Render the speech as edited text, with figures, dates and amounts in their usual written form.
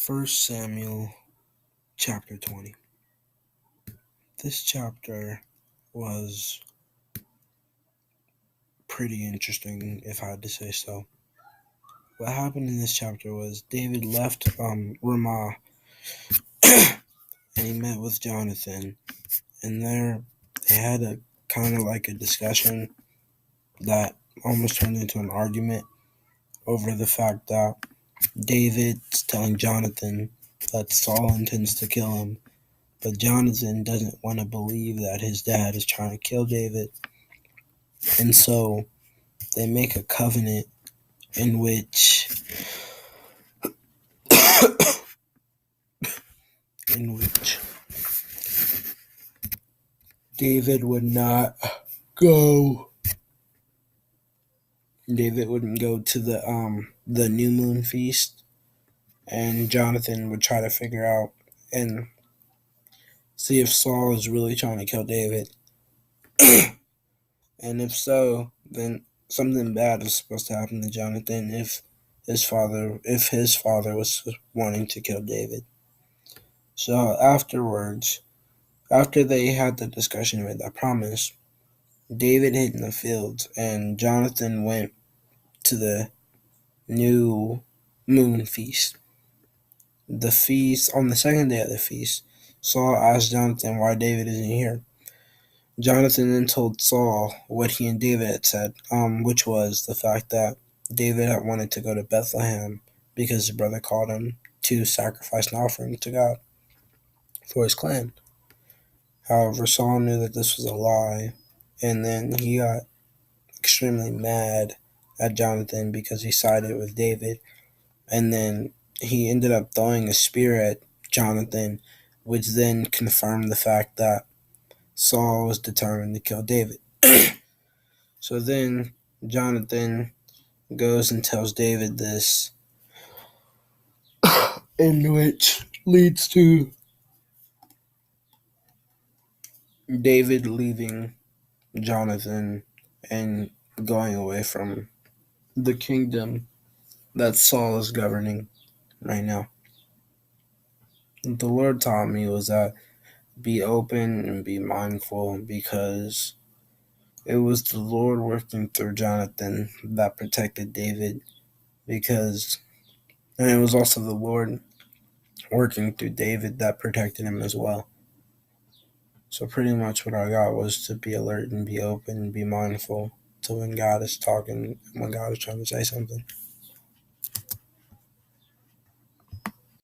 First Samuel chapter 20. This chapter was pretty interesting, if I had to say so. What happened in this chapter was David left Ramah and he met with Jonathan, and there they had a kind of like a discussion that almost turned into an argument over the fact that David's telling Jonathan that Saul intends to kill him, but Jonathan doesn't want to believe that his dad is trying to kill David. And so they make a covenant in which David would not go. David wouldn't go to the new moon feast, and Jonathan would try to figure out and see if Saul is really trying to kill David. And if so, then something bad is supposed to happen to Jonathan if his father was wanting to kill David. So afterwards, after they had the discussion and made that promise, David hid in the fields and Jonathan went to the new moon feast. The feast, on the second day of the feast, Saul asked Jonathan why David isn't here. Jonathan then told Saul what he and David had said, which was the fact that David had wanted to go to Bethlehem because his brother called him to sacrifice an offering to God for his clan. However, Saul knew that this was a lie, and then he got extremely mad at Jonathan because he sided with David, and then he ended up throwing a spear at Jonathan, which then confirmed the fact that Saul was determined to kill David. So then Jonathan goes and tells David this, in which leads to David leaving Jonathan and going away from the kingdom that Saul is governing right now. What the Lord taught me was that be open and be mindful, because it was the Lord working through Jonathan that protected David, and it was also the Lord working through David that protected him as well. So pretty much what I got was to be alert and be open and be mindful to when God is talking and when God is trying to say something.